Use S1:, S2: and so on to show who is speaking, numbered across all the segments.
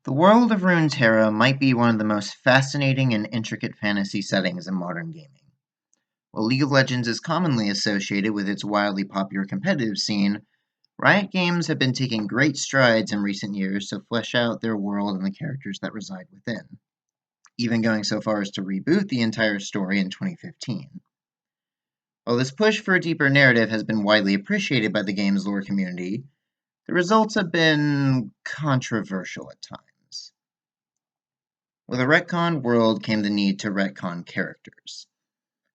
S1: The world of Runeterra might be one of the most fascinating and intricate fantasy settings in modern gaming. While League of Legends is commonly associated with its wildly popular competitive scene, Riot Games have been taking great strides in recent years to flesh out their world and the characters that reside within, even going so far as to reboot the entire story in 2015. While this push for a deeper narrative has been widely appreciated by the game's lore community, the results have been controversial at times. With a retconned world came the need to retcon characters.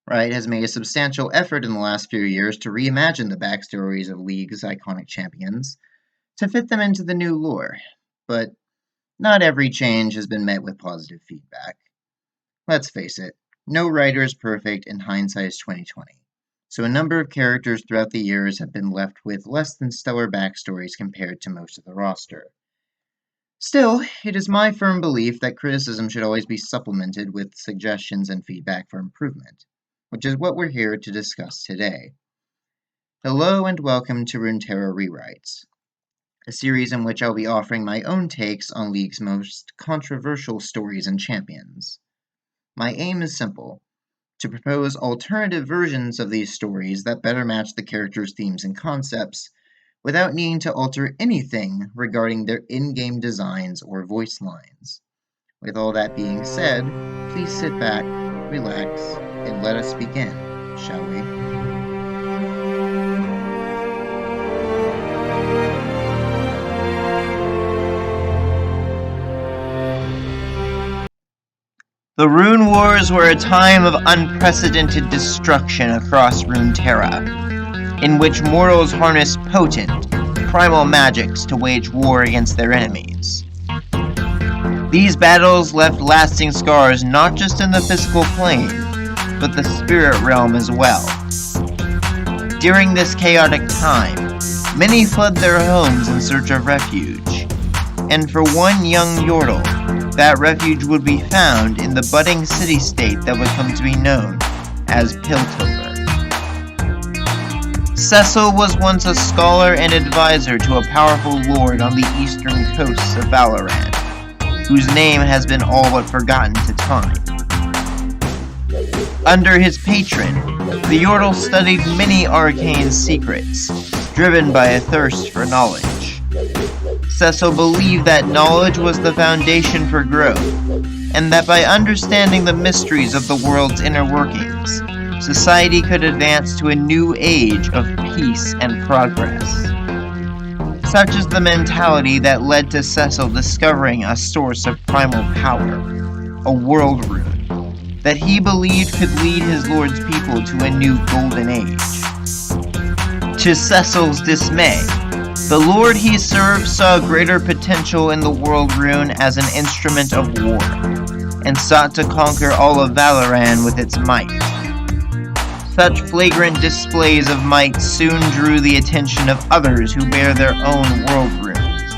S1: Riot has made a substantial effort in the last few years to reimagine the backstories of League's iconic champions to fit them into the new lore, but not every change has been met with positive feedback. Let's face it, no writer is perfect and hindsight is 2020, so a number of characters throughout the years have been left with less than stellar backstories compared to most of the roster. Still, it is my firm belief that criticism should always be supplemented with suggestions and feedback for improvement, which is what we're here to discuss today. Hello and welcome to Runeterra Rewrites, a series in which I'll be offering my own takes on League's most controversial stories and champions. My aim is simple: to propose alternative versions of these stories that better match the characters' themes and concepts, without needing to alter anything regarding their in-game designs or voice lines. With all that being said, please sit back, relax, and let us begin, shall we? The Rune Wars were a time of unprecedented destruction across Runeterra, in which mortals harnessed potent, primal magics to wage war against their enemies. These battles left lasting scars not just in the physical plane, but the spirit realm as well. During this chaotic time, many fled their homes in search of refuge, and for one young Yordle, that refuge would be found in the budding city-state that would come to be known as Piltover. Cecil was once a scholar and advisor to a powerful lord on the eastern coasts of Valoran, whose name has been all but forgotten to time. Under his patron, the Yordle studied many arcane secrets, driven by a thirst for knowledge. Cecil believed that knowledge was the foundation for growth, and that by understanding the mysteries of the world's inner workings, society could advance to a new age of peace and progress. Such is the mentality that led to Cecil discovering a source of primal power, a world rune, that he believed could lead his lord's people to a new golden age. To Cecil's dismay, the lord he served saw greater potential in the world rune as an instrument of war, and sought to conquer all of Valoran with its might. Such flagrant displays of might soon drew the attention of others who bear their own world runes,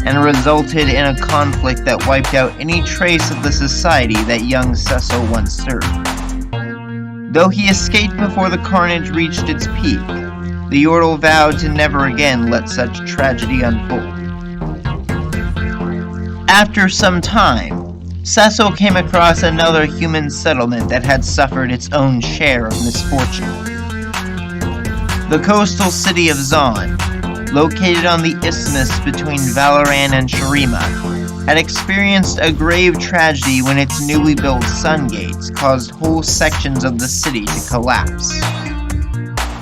S1: and resulted in a conflict that wiped out any trace of the society that young Cecil once served. Though he escaped before the carnage reached its peak, the Yordle vowed to never again let such tragedy unfold. After some time, Cecil came across another human settlement that had suffered its own share of misfortune. The coastal city of Zaun, located on the isthmus between Valoran and Shurima, had experienced a grave tragedy when its newly built sun gates caused whole sections of the city to collapse.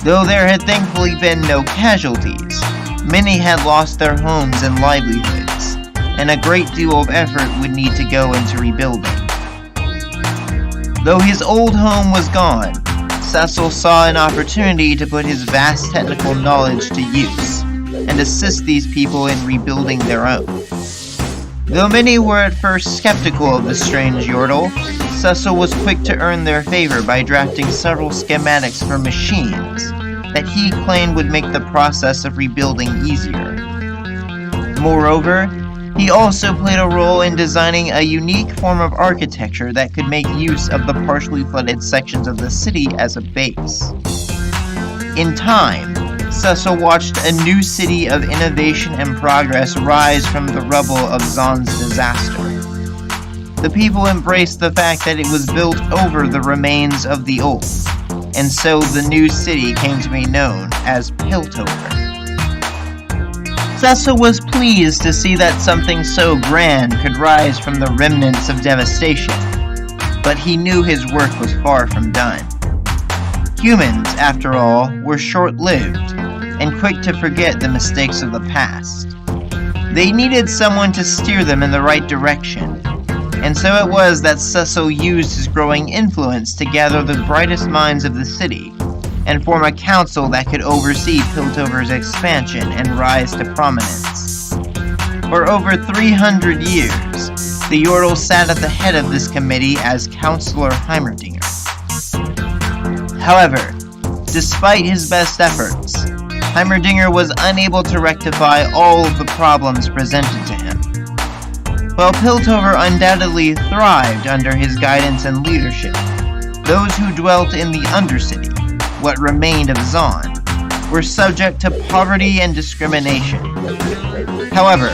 S1: Though there had thankfully been no casualties, many had lost their homes and livelihoods, and a great deal of effort would need to go into rebuilding. Though his old home was gone, Cecil saw an opportunity to put his vast technical knowledge to use, and assist these people in rebuilding their own. Though many were at first skeptical of the strange Yordle, Cecil was quick to earn their favor by drafting several schematics for machines that he claimed would make the process of rebuilding easier. Moreover, he also played a role in designing a unique form of architecture that could make use of the partially flooded sections of the city as a base. In time, Cecil watched a new city of innovation and progress rise from the rubble of Zaan's disaster. The people embraced the fact that it was built over the remains of the old, and so the new city came to be known as Piltover. Cecil was pleased to see that something so grand could rise from the remnants of devastation, but he knew his work was far from done. Humans, after all, were short-lived and quick to forget the mistakes of the past. They needed someone to steer them in the right direction, and so it was that Cecil used his growing influence to gather the brightest minds of the city and form a council that could oversee Piltover's expansion and rise to prominence. For over 300 years, the Yordle sat at the head of this committee as Councillor Heimerdinger. However, despite his best efforts, Heimerdinger was unable to rectify all of the problems presented to him. While Piltover undoubtedly thrived under his guidance and leadership, those who dwelt in the Undercity, what remained of Zaan, were subject to poverty and discrimination. However,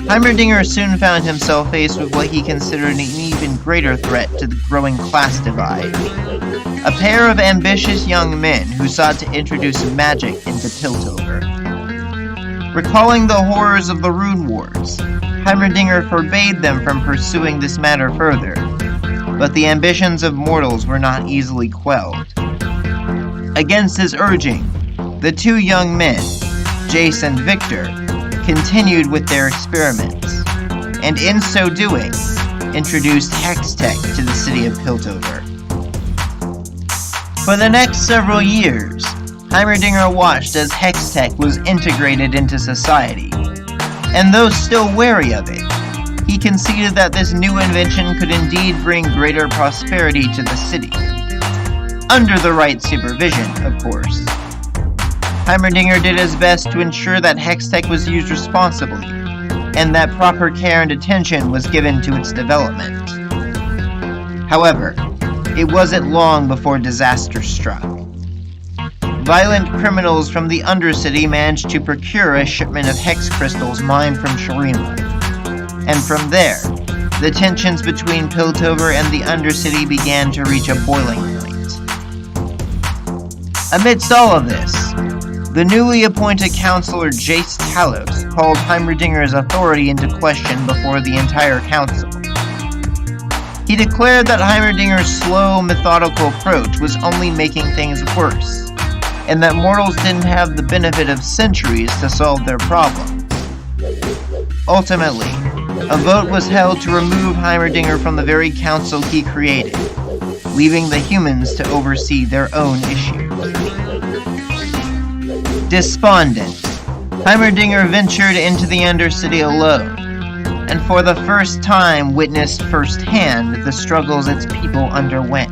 S1: Heimerdinger soon found himself faced with what he considered an even greater threat to the growing class divide. A pair of ambitious young men who sought to introduce magic into Piltover. Recalling the horrors of the Rune Wars, Heimerdinger forbade them from pursuing this matter further, but the ambitions of mortals were not easily quelled. Against his urging, the two young men, Jace and Victor, continued with their experiments, and in so doing, introduced Hextech to the city of Piltover. For the next several years, Heimerdinger watched as Hextech was integrated into society, and though still wary of it, he conceded that this new invention could indeed bring greater prosperity to the city. Under the right supervision, of course. Heimerdinger did his best to ensure that Hextech was used responsibly, and that proper care and attention was given to its development. However, it wasn't long before disaster struck. Violent criminals from the Undercity managed to procure a shipment of hex crystals mined from Shurima, and from there, the tensions between Piltover and the Undercity began to reach a boiling point. Amidst all of this, the newly appointed Councillor Jace Talos called Heimerdinger's authority into question before the entire council. He declared that Heimerdinger's slow, methodical approach was only making things worse, and that mortals didn't have the benefit of centuries to solve their problems. Ultimately, a vote was held to remove Heimerdinger from the very council he created, leaving the humans to oversee their own issues. Despondent, Heimerdinger ventured into the Undercity alone, and for the first time witnessed firsthand the struggles its people underwent.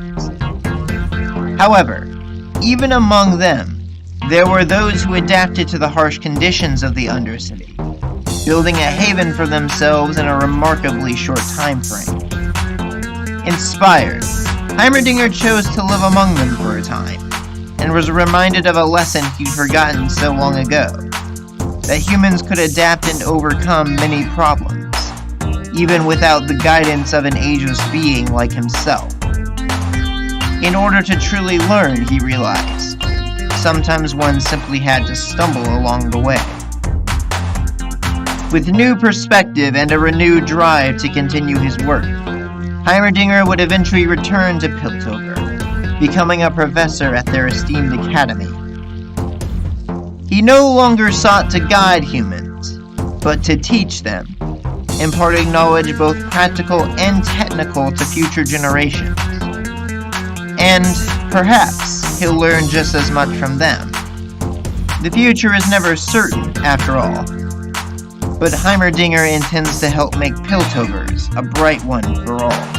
S1: However, even among them, there were those who adapted to the harsh conditions of the Undercity, building a haven for themselves in a remarkably short time frame. Inspired, Heimerdinger chose to live among them for a time, and was reminded of a lesson he'd forgotten so long ago, that humans could adapt and overcome many problems, even without the guidance of an ageless being like himself. In order to truly learn, he realized, sometimes one simply had to stumble along the way. With new perspective and a renewed drive to continue his work, Heimerdinger would eventually return to Piltover, becoming a professor at their esteemed academy. He no longer sought to guide humans, but to teach them, imparting knowledge both practical and technical to future generations. And, perhaps, he'll learn just as much from them. The future is never certain, after all, but Heimerdinger intends to help make Piltover's a bright one for all.